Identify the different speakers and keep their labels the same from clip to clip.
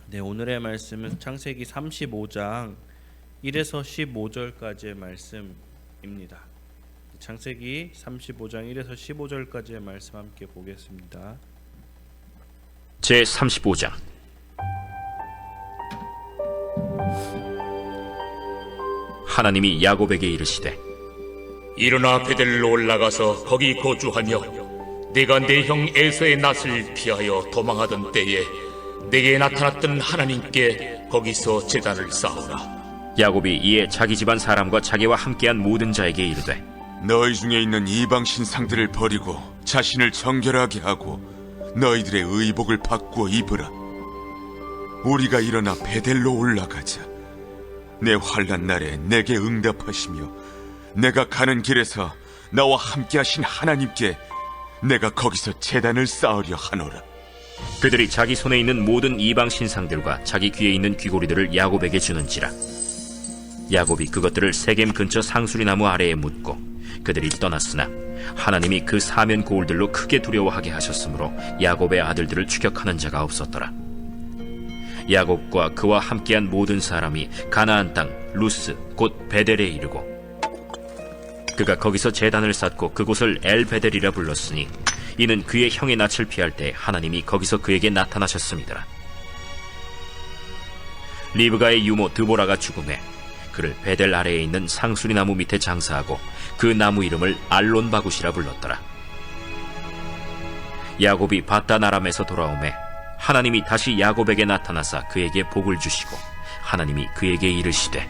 Speaker 1: 네, 오늘의 말씀은 창세기 35장 1에서 15절까지의 말씀입니다. 창세기 35장 1에서 15절까지의 말씀 함께 보겠습니다.
Speaker 2: 제 35장. 하나님이 야곱에게 이르시되
Speaker 3: 일어나 베델로 올라가서 거기 거주하며 네가 내 형 에서의 낯을 피하여 도망하던 때에 내게 나타났던 하나님께 거기서 제단을 쌓으라.
Speaker 2: 야곱이 이에 자기 집안 사람과 자기와 함께한 모든 자에게 이르되
Speaker 4: 너희 중에 있는 이방 신상들을 버리고 자신을 정결하게 하고 너희들의 의복을 바꾸어 입으라. 우리가 일어나 베델로 올라가자. 내 환난 날에 내게 응답하시며 내가 가는 길에서 나와 함께하신 하나님께 내가 거기서 제단을 쌓으려 하노라.
Speaker 2: 그들이 자기 손에 있는 모든 이방 신상들과 자기 귀에 있는 귀고리들을 야곱에게 주는지라. 야곱이 그것들을 세겜 근처 상수리 나무 아래에 묻고 그들이 떠났으나 하나님이 그 사면 고울들로 크게 두려워하게 하셨으므로 야곱의 아들들을 추격하는 자가 없었더라. 야곱과 그와 함께한 모든 사람이 가나안 땅 루스 곧 베델에 이르고 그가 거기서 제단을 쌓고 그곳을 엘베델이라 불렀으니 이는 그의 형의 낯을 피할 때 하나님이 거기서 그에게 나타나셨음이더라. 리브가의 유모 드보라가 죽음에 그를 베델 아래에 있는 상수리 나무 밑에 장사하고 그 나무 이름을 알론바굿이라 불렀더라. 야곱이 바단 아람에서 돌아오매 하나님이 다시 야곱에게 나타나사 그에게 복을 주시고 하나님이 그에게 이르시되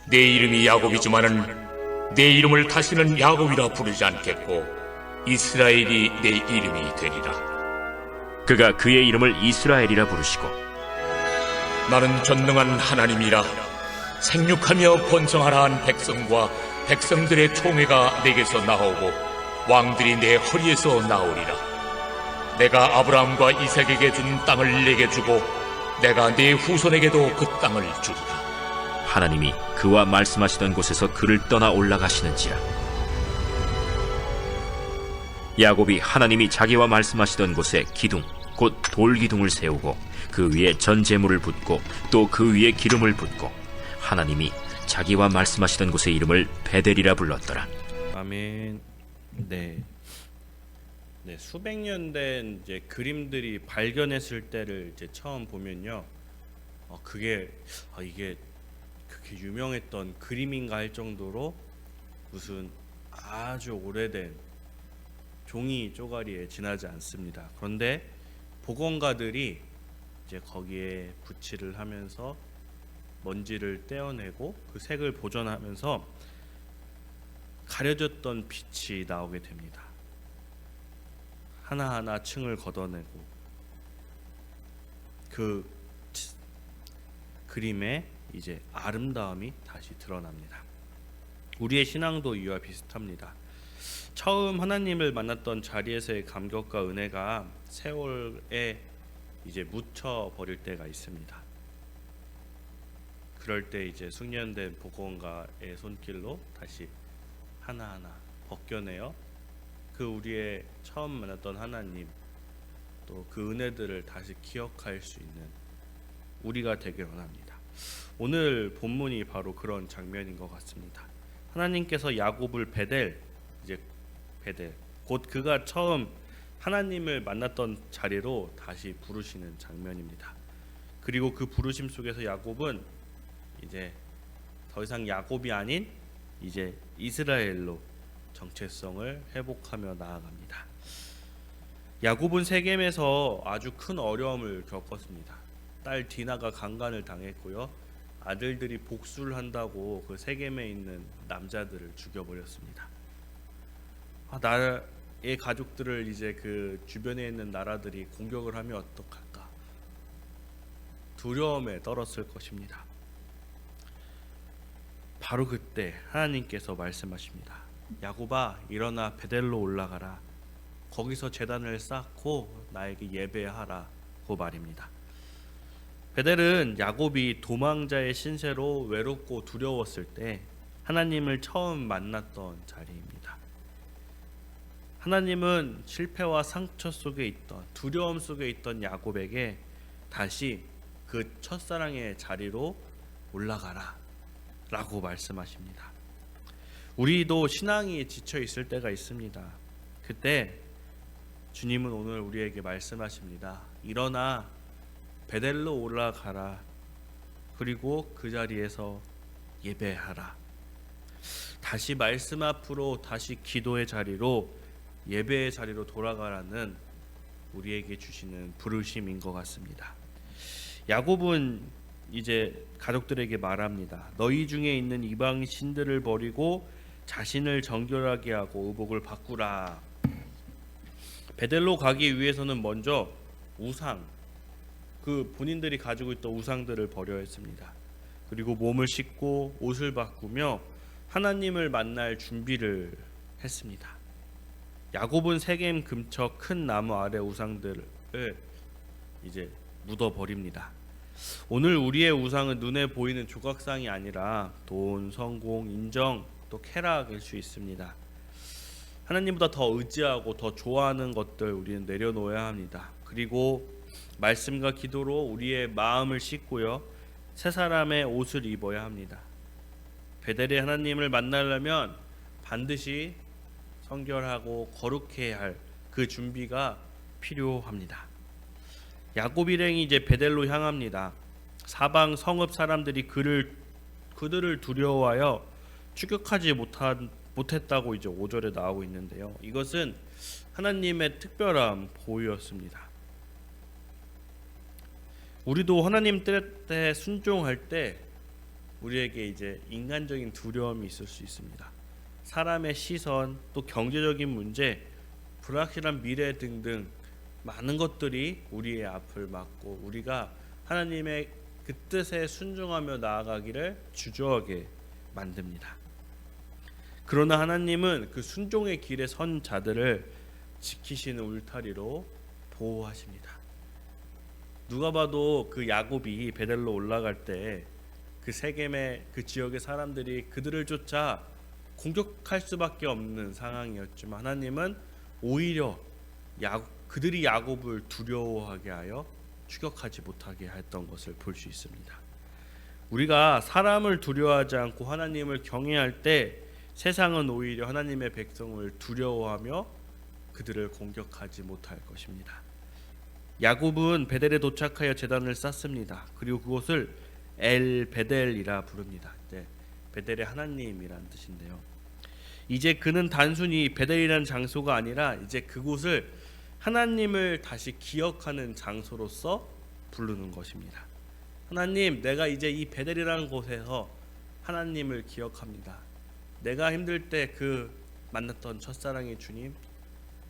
Speaker 3: 내 이름이 야곱이지만은 내 이름을 다시는 야곱이라 부르지 않겠고 이스라엘이 내 이름이 되리라.
Speaker 2: 그가 그의 이름을 이스라엘이라 부르시고
Speaker 3: 나는 전능한 하나님이라. 생육하며 번성하라 한 백성과 백성들의 총회가 내게서 나오고 왕들이 내 허리에서 나오리라. 내가 아브라함과 이삭에게 준 땅을 내게 주고 내가 네 후손에게도 그 땅을 주리라.
Speaker 2: 하나님이 그와 말씀하시던 곳에서 그를 떠나 올라가시는지라. 야곱이 하나님이 자기와 말씀하시던 곳에 기둥 곧 돌기둥을 세우고 그 위에 전 제물을 붓고 또 그 위에 기름을 붓고 하나님이 자기와 말씀하시던 곳의 이름을 베델이라 불렀더라.
Speaker 1: 아멘. 네, 수백 년 된 이제 그림들이 발견했을 때를 이제 처음 보면요, 이게 그렇게 유명했던 그림인가 할 정도로 무슨 아주 오래된 종이 쪼가리에 지나지 않습니다. 그런데 복원가들이 이제 거기에 붓칠을 하면서 먼지를 떼어내고 그 색을 보존하면서 가려졌던 빛이 나오게 됩니다. 하나하나 층을 걷어내고 그 그림의 이제 아름다움이 다시 드러납니다. 우리의 신앙도 이와 비슷합니다. 처음 하나님을 만났던 자리에서의 감격과 은혜가 세월에 이제 묻혀 버릴 때가 있습니다. 그럴 때 이제 숙련된 복원가의 손길로 다시 하나하나 벗겨내어 그 우리의 처음 만났던 하나님 또 그 은혜들을 다시 기억할 수 있는 우리가 되길 원합니다. 오늘 본문이 바로 그런 장면인 것 같습니다. 하나님께서 야곱을 베델 곧 그가 처음 하나님을 만났던 자리로 다시 부르시는 장면입니다. 그리고 그 부르심 속에서 야곱은 이제 더 이상 야곱이 아닌 이제 이스라엘로 정체성을 회복하며 나아갑니다. 야곱은 세겜에서 아주 큰 어려움을 겪었습니다. 딸 디나가 강간을 당했고요, 아들들이 복수를 한다고 그 세겜에 있는 남자들을 죽여버렸습니다. 나의 가족들을 이제 그 주변에 있는 나라들이 공격을 하면 어떡할까? 두려움에 떨었을 것입니다. 바로 그때 하나님께서 말씀하십니다. 야곱아, 일어나 베델로 올라가라. 거기서 제단을 쌓고 나에게 예배하라고 말입니다. 베델은 야곱이 도망자의 신세로 외롭고 두려웠을 때 하나님을 처음 만났던 자리입니다. 하나님은 실패와 상처 속에 있던 두려움 속에 있던 야곱에게 다시 그 첫사랑의 자리로 올라가라 라고 말씀하십니다. 우리도 신앙이 지쳐 있을 때가 있습니다. 그때 주님은 오늘 우리에게 말씀하십니다. 일어나 베델로 올라가라. 그리고 그 자리에서 예배하라. 다시 말씀 앞으로, 다시 기도의 자리로, 예배의 자리로 돌아가라는 우리에게 주시는 부르심인 것 같습니다. 야곱은 이제 가족들에게 말합니다. 너희 중에 있는 이방 신들을 버리고 자신을 정결하게 하고 의복을 바꾸라. 베델로 가기 위해서는 먼저 우상, 그 본인들이 가지고 있던 우상들을 버려야 했습니다. 그리고 몸을 씻고 옷을 바꾸며 하나님을 만날 준비를 했습니다. 야곱은 세겜 근처 큰 나무 아래 우상들을 이제 묻어버립니다. 오늘 우리의 우상은 눈에 보이는 조각상이 아니라 돈, 성공, 인정, 또 쾌락일 수 있습니다. 하나님보다 더 의지하고 더 좋아하는 것들 우리는 내려놓아야 합니다. 그리고 말씀과 기도로 우리의 마음을 씻고요, 새 사람의 옷을 입어야 합니다. 베델의 하나님을 만나려면 반드시 성결하고 거룩해야 할 그 준비가 필요합니다. 야곱 일행이 이제 베델로 향합니다. 사방 성읍 사람들이 그들을 두려워하여 추격하지 못했다고 이제 5절에 나오고 있는데요. 이것은 하나님의 특별한 보유였습니다. 우리도 하나님 뜻에 순종할 때 우리에게 이제 인간적인 두려움이 있을 수 있습니다. 사람의 시선, 또 경제적인 문제, 불확실한 미래 등등 많은 것들이 우리의 앞을 막고 우리가 하나님의 그 뜻에 순종하며 나아가기를 주저하게 만듭니다. 그러나 하나님은 그 순종의 길에 선 자들을 지키시는 울타리로 보호하십니다. 누가 봐도 그 야곱이 베델로 올라갈 때 그 세겜의 그 지역의 사람들이 그들을 쫓아 공격할 수밖에 없는 상황이었지만 하나님은 오히려 그들이 야곱을 두려워하게 하여 추격하지 못하게 했던 것을 볼 수 있습니다. 우리가 사람을 두려워하지 않고 하나님을 경외할 때 세상은 오히려 하나님의 백성을 두려워하며 그들을 공격하지 못할 것입니다. 야곱은 베델에 도착하여 제단을 쌓습니다. 그리고 그곳을 엘 베델이라 부릅니다. 베델의 하나님이란 뜻인데요. 이제 그는 단순히 베델이라는 장소가 아니라 이제 그곳을 하나님을 다시 기억하는 장소로서 부르는 것입니다. 하나님, 내가 이제 이 베델이라는 곳에서 하나님을 기억합니다. 내가 힘들 때 그 만났던 첫사랑의 주님,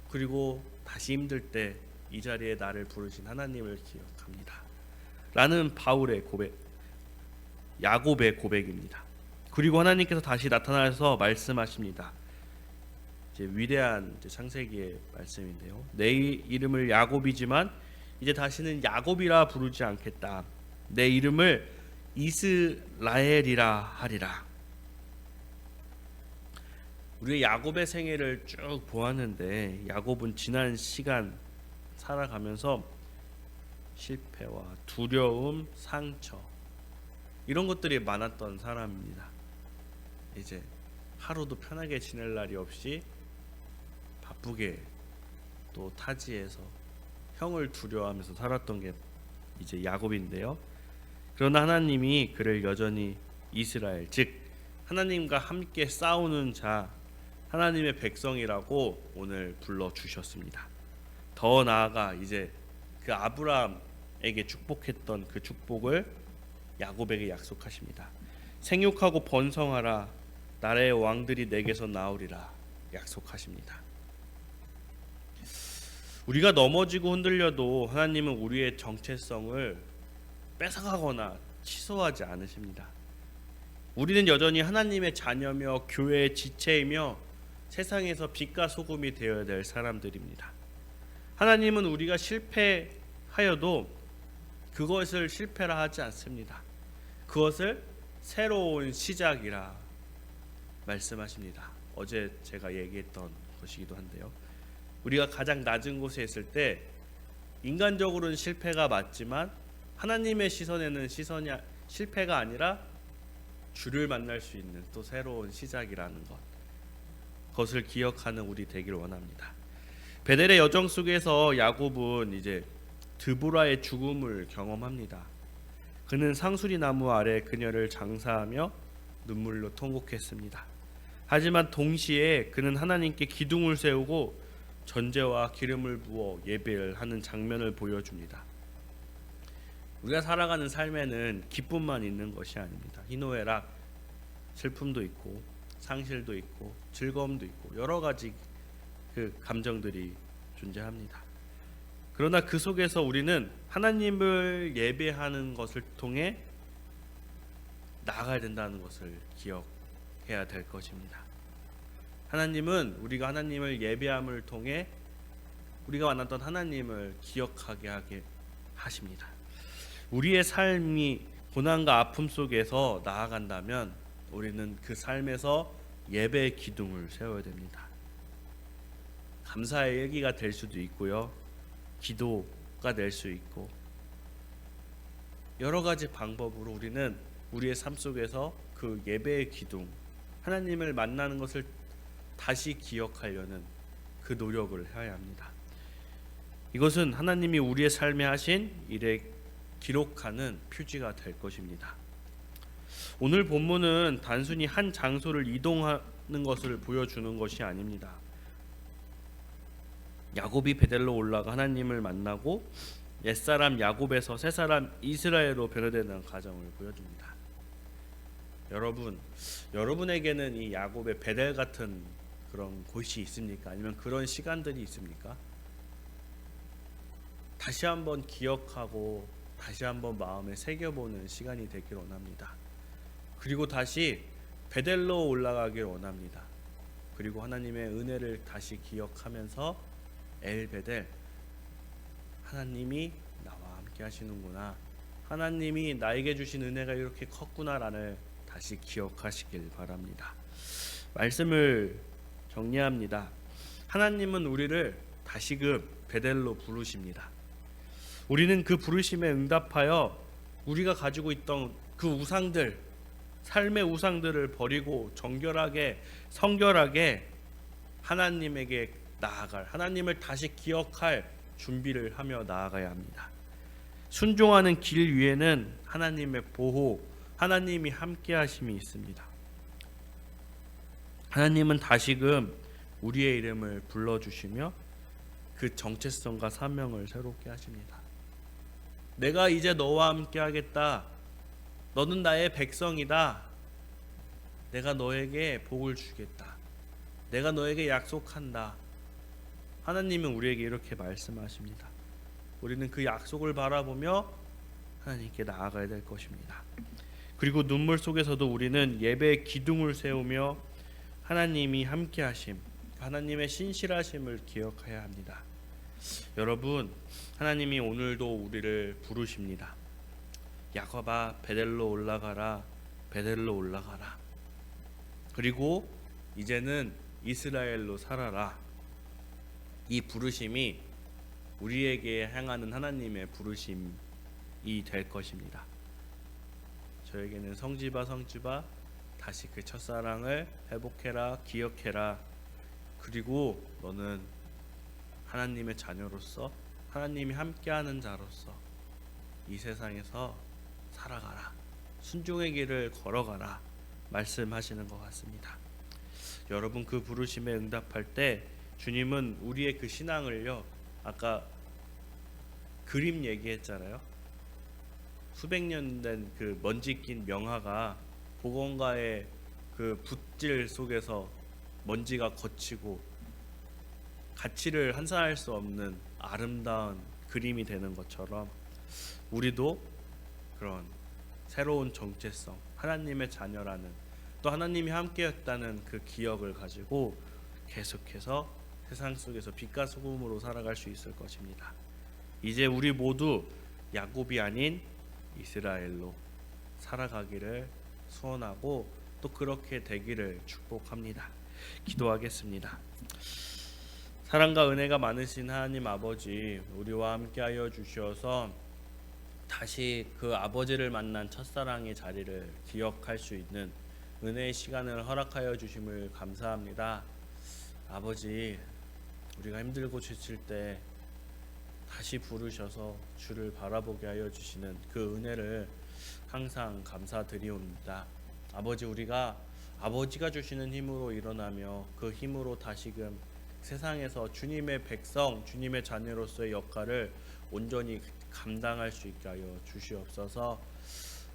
Speaker 1: 그리고 다시 힘들 때 이 자리에 나를 부르신 하나님을 기억합니다. 라는 바울의 고백, 야곱의 고백입니다. 그리고 하나님께서 다시 나타나서 말씀하십니다. 이제 위대한 창세기의 말씀인데요. 내 이름을 야곱이지만 이제 다시는 야곱이라 부르지 않겠다. 내 이름을 이스라엘이라 하리라. 우리 야곱의 생애를 쭉 보았는데 야곱은 지난 시간 살아가면서 실패와 두려움, 상처 이런 것들이 많았던 사람입니다. 이제 하루도 편하게 지낼 날이 없이 바쁘게 또 타지에서 형을 두려워하면서 살았던 게 이제 야곱인데요. 그러나 하나님이 그를 여전히 이스라엘, 즉 하나님과 함께 싸우는 자, 하나님의 백성이라고 오늘 불러주셨습니다. 더 나아가 이제 그 아브라함에게 축복했던 그 축복을 야곱에게 약속하십니다. 생육하고 번성하라, 나라의 왕들이 내게서 나오리라 약속하십니다. 우리가 넘어지고 흔들려도 하나님은 우리의 정체성을 뺏어가거나 취소하지 않으십니다. 우리는 여전히 하나님의 자녀며 교회의 지체이며 세상에서 빛과 소금이 되어야 될 사람들입니다. 하나님은 우리가 실패하여도 그것을 실패라 하지 않습니다. 그것을 새로운 시작이라 말씀하십니다. 어제 제가 얘기했던 것이기도 한데요. 우리가 가장 낮은 곳에 있을 때 인간적으로는 실패가 맞지만 하나님의 시선에는 시선이 실패가 아니라 주를 만날 수 있는 또 새로운 시작이라는 것, 그것을 기억하는 우리 되기를 원합니다. 베델의 여정 속에서 야곱은 이제 드보라의 죽음을 경험합니다. 그는 상수리 나무 아래 그녀를 장사하며 눈물로 통곡했습니다. 하지만 동시에 그는 하나님께 기둥을 세우고 전제와 기름을 부어 예배를 하는 장면을 보여줍니다. 우리가 살아가는 삶에는 기쁨만 있는 것이 아닙니다. 희노애락, 슬픔도 있고 상실도 있고 즐거움도 있고 여러 가지 그 감정들이 존재합니다. 그러나 그 속에서 우리는 하나님을 예배하는 것을 통해 나아가야 된다는 것을 기억해야 될 것입니다. 하나님은 우리가 하나님을 예배함을 통해 우리가 만났던 하나님을 기억하게 하게 하십니다. 우리의 삶이 고난과 아픔 속에서 나아간다면 우리는 그 삶에서 예배의 기둥을 세워야 됩니다. 감사의 얘기가 될 수도 있고요, 기도가 될 수 있고 여러 가지 방법으로 우리는 우리의 삶 속에서 그 예배의 기둥, 하나님을 만나는 것을 다시 기억하려는 그 노력을 해야 합니다. 이것은 하나님이 우리의 삶에 하신 일에 기록하는 표지가 될 것입니다. 오늘 본문은 단순히 한 장소를 이동하는 것을 보여주는 것이 아닙니다. 야곱이 베델로 올라가 하나님을 만나고 옛사람 야곱에서 새사람 이스라엘로 변화되는 과정을 보여줍니다. 여러분에게는 이 야곱의 베델 같은 그런 곳이 있습니까? 아니면 그런 시간들이 있습니까? 다시 한번 기억하고 다시 한번 마음에 새겨보는 시간이 되길 원합니다. 그리고 다시 베델로 올라가길 원합니다. 그리고 하나님의 은혜를 다시 기억하면서 엘베델, 하나님이 나와 함께 하시는구나, 하나님이 나에게 주신 은혜가 이렇게 컸구나라는 다시 기억하시길 바랍니다. 말씀을 정리합니다. 하나님은 우리를 다시금 베델로 부르십니다. 우리는 그 부르심에 응답하여 우리가 가지고 있던 그 우상들, 삶의 우상들을 버리고 정결하게 성결하게 하나님에게 나아갈, 하나님을 다시 기억할 준비를 하며 나아가야 합니다. 순종하는 길 위에는 하나님의 보호, 하나님이 함께 하심이 있습니다. 하나님은 다시금 우리의 이름을 불러주시며 그 정체성과 사명을 새롭게 하십니다. 내가 이제 너와 함께 하겠다. 너는 나의 백성이다. 내가 너에게 복을 주겠다. 내가 너에게 약속한다. 하나님은 우리에게 이렇게 말씀하십니다. 우리는 그 약속을 바라보며 하나님께 나아가야 될 것입니다. 그리고 눈물 속에서도 우리는 예배의 기둥을 세우며 하나님이 함께 하심, 하나님의 신실하심을 기억해야 합니다. 여러분, 하나님이 오늘도 우리를 부르십니다. 야곱아, 베델로 올라가라, 베델로 올라가라. 그리고 이제는 이스라엘로 살아라. 이 부르심이 우리에게 향하는 하나님의 부르심이 될 것입니다. 저에게는 성지바 다시 그 첫사랑을 회복해라, 기억해라. 그리고 너는 하나님의 자녀로서, 하나님이 함께하는 자로서 이 세상에서 살아가라, 순종의 길을 걸어가라 말씀하시는 것 같습니다. 여러분, 그 부르심에 응답할 때 주님은 우리의 그 신앙을요, 아까 그림 얘기했잖아요. 수백 년 된 그 먼지 낀 명화가 복원가의 그 붓질 속에서 먼지가 거치고 가치를 환산할 수 없는 아름다운 그림이 되는 것처럼 우리도 그런 새로운 정체성, 하나님의 자녀라는, 또 하나님이 함께였다는 그 기억을 가지고 계속해서 세상 속에서 빛과 소금으로 살아갈 수 있을 것입니다. 이제 우리 모두 야곱이 아닌 이스라엘로 살아가기를 소원하고 또 그렇게 되기를 축복합니다. 기도하겠습니다. 사랑과 은혜가 많으신 하나님 아버지, 우리와 함께하여 주셔서 다시 그 아버지를 만난 첫사랑의 자리를 기억할 수 있는 은혜의 시간을 허락하여 주심을 감사합니다. 아버지, 우리가 힘들고 지칠 때 다시 부르셔서 주를 바라보게 하여 주시는 그 은혜를 항상 감사드리옵니다. 아버지, 우리가 아버지가 주시는 힘으로 일어나며 그 힘으로 다시금 세상에서 주님의 백성, 주님의 자녀로서의 역할을 온전히 감당할 수 있게 하여 주시옵소서.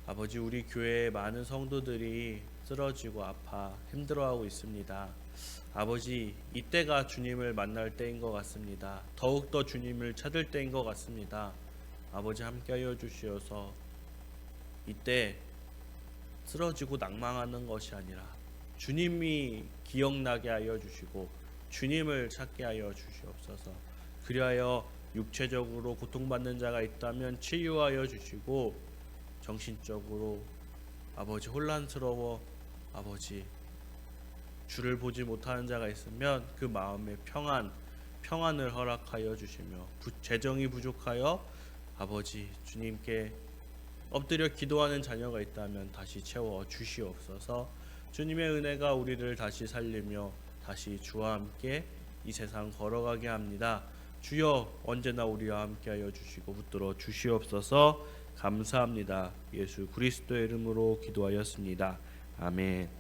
Speaker 1: 아버지, 우리 교회의 많은 성도들이 쓰러지고 아파 힘들어하고 있습니다. 아버지, 이때가 주님을 만날 때인 것 같습니다. 더욱더 주님을 찾을 때인 것 같습니다. 아버지, 함께하여 주시어서 이때 쓰러지고 낭망하는 것이 아니라 주님이 기억나게 하여 주시고 주님을 찾게 하여 주시옵소서. 그리하여 육체적으로 고통받는 자가 있다면 치유하여 주시고, 정신적으로 아버지 혼란스러워 아버지 주를 보지 못하는 자가 있으면 그 마음의 평안을 허락하여 주시며, 재정이 부족하여 아버지 주님께 엎드려 기도하는 자녀가 있다면 다시 채워 주시옵소서. 주님의 은혜가 우리를 다시 살리며 다시 주와 함께 이 세상 걸어가게 합니다. 주여, 언제나 우리와 함께하여 주시고 붙들어 주시옵소서. 감사합니다. 예수 그리스도의 이름으로 기도하였습니다. 아멘.